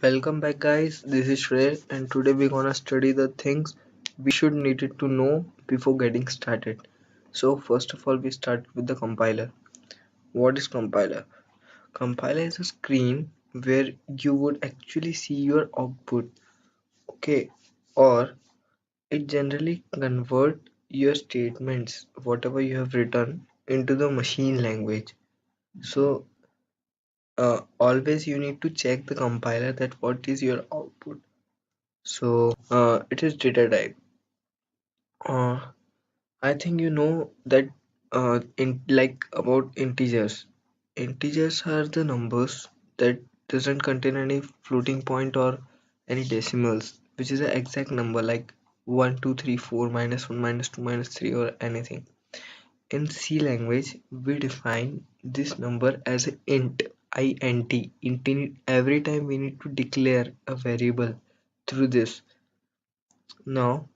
Welcome back guys, this is Shrey and today we're gonna study the things we should needed to know before getting started. So first of all we start with the compiler. What is compiler? Compiler is a screen where you would actually see your output, okay, or it generally convert your statements, whatever you have written, into the machine language. So always you need to check the compiler that what is your output. So it is data type. Uh, I think you know that in like about integers. Integers are the numbers that doesn't contain any floating point or any decimals, which is an exact number like 1, 2, 3, 4, -1, -2, -3 or anything. In C language, we define this number as an int. Every time we need to declare a variable through this. Now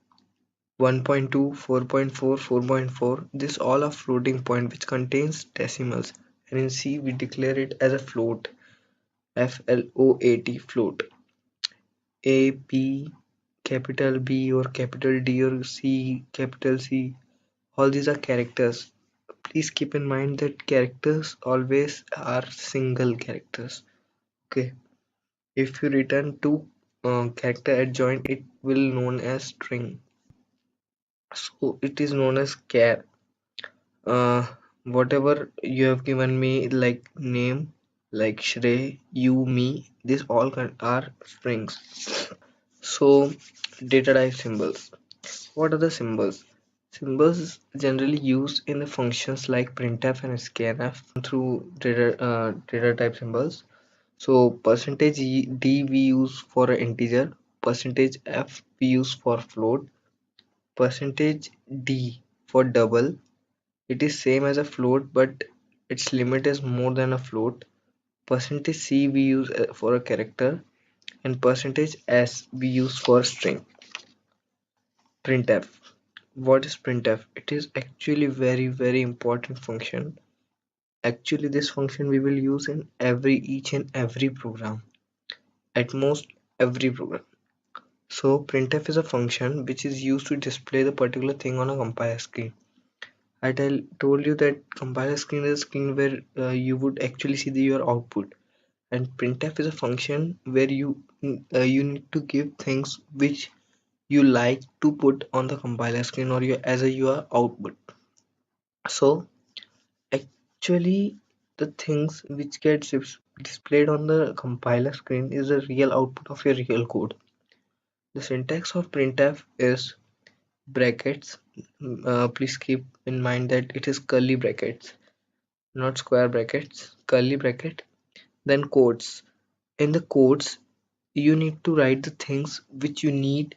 1.2, 4.4, 4.4, this all are floating point which contains decimals, and in C we declare it as a float, float, float. A, B, capital B or capital D or C, capital C, all these are characters. Please keep in mind that characters always are single characters. Okay, if you return two character adjoint, it will known as string. So it is known as char. uh Whatever you have given me like name, like Shrey, you, me, these all are strings. So data type symbols, what are the symbols? Symbols generally used in the functions like printf and scanf. Through data type symbols. So percentage d we use for an integer, percentage f we use for float, percentage d for double. It is same as a float, but its limit is more than a float. Percentage C we use for a character, and percentage S we use for string. Printf. What is printf? It is actually very important function. Actually, this function we will use in each and every program. At most every program. So printf is a function which is used to display the particular thing on a compiler screen. Told you that compiler screen is a screen where you would actually see your output, and printf is a function where you need to give things which you like to put on the compiler screen or your output. So actually the things which gets displayed on the compiler screen is the real output of your real code. The syntax of printf is brackets. Please keep in mind that it is curly brackets, not square brackets, curly bracket, then quotes. In the quotes, you need to write the things which you need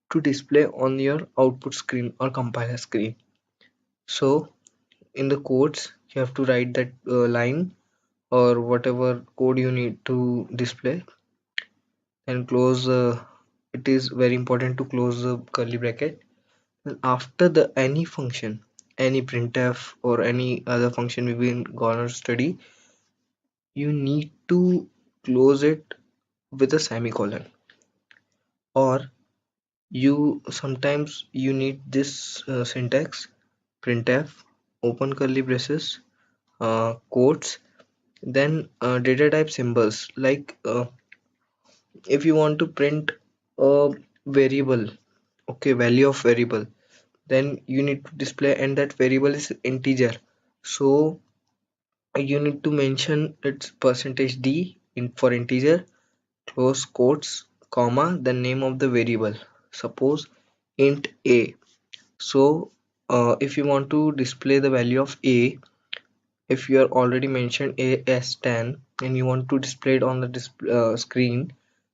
to display on your output screen or compiler screen. So in the quotes, you have to write that line or whatever code you need to display, and close. It is very important to close the curly bracket. And after the any function, any printf or any other function we've been gonna study, you need to close it with a semicolon, or you sometimes you need this syntax: printf, open curly braces, quotes, then data type symbols. Like if you want to print a variable, okay, value of variable, then you need to display, and that variable is integer. So you need to mention its percentage d in for integer, close quotes, comma, the name of the variable, suppose int a. So if you want to display the value of a, if you are already mentioned a as 10 and you want to display it on the screen,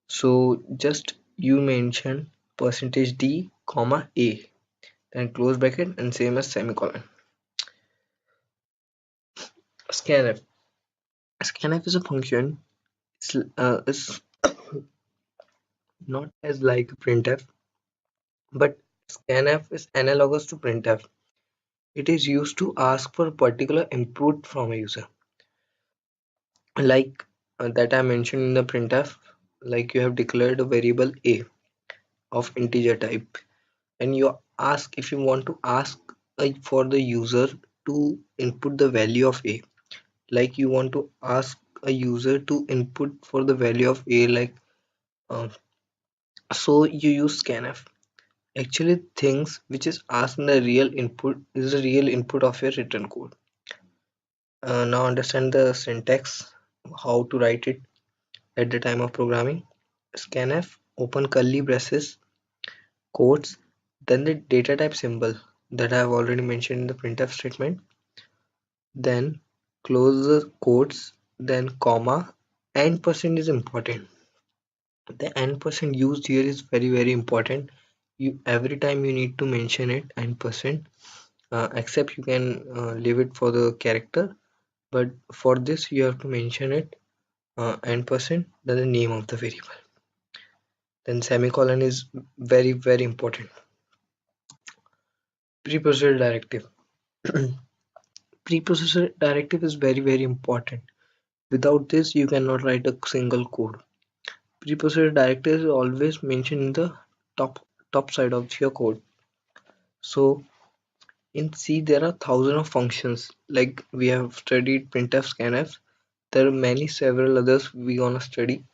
so just you mention percentage d comma a, then close bracket and same as semicolon. Scanf. Scanf is a function. It's not as like printf, but scanf is analogous to printf. It is used to ask for a particular input from a user, like that I mentioned in the printf. like you have declared a variable a of integer type, and you ask if you want to ask for the user to input the value of a, like you want to ask a user to input for the value of a, like uh, so you use scanf. Actually, things which is asked in the real input is the real input of your written code. Now understand the syntax, how to write it at the time of programming. Scanf, open curly braces, quotes, then the data type symbol that I have already mentioned in the printf statement, then close the quotes, then comma, and percent is important. The and percent used here is very important. You every time you need to mention it and percent, except you can leave it for the character, but for this you have to mention it and percent, then the name of the variable, then semicolon is very important. Preprocessor directive. Preprocessor directive is very important. Without this you cannot write a single code. Preprocessor directive is always mentioned in the top side of your code. So in C there are thousands of functions, like we have studied printf, scanf. There are many several others we gonna study,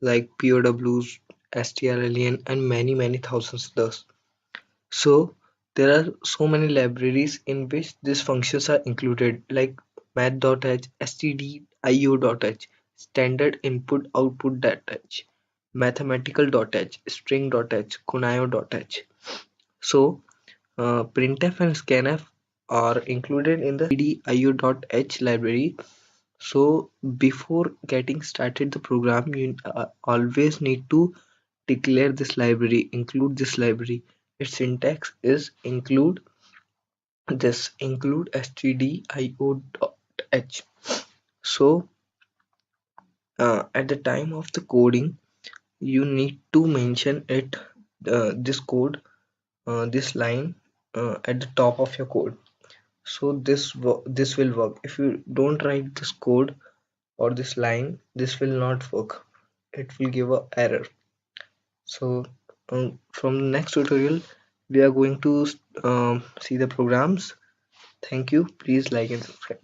like POWs, strlen, and many thousands others. So there are so many libraries in which these functions are included, like math.h, stdio.h, standard input output.h, mathematical.h, string.h, conaio.h. So printf and scanf are included in the stdio.h library. So before getting started the program, you always need to declare this library, include this library. Its syntax is include stdio.h. So at the time of the coding, you need to mention it, this code, this line at the top of your code. So this will work. If you don't write this code or this line, this will not work. It will give a error. So from the next tutorial, we are going to see the programs. Thank you. Please like and subscribe.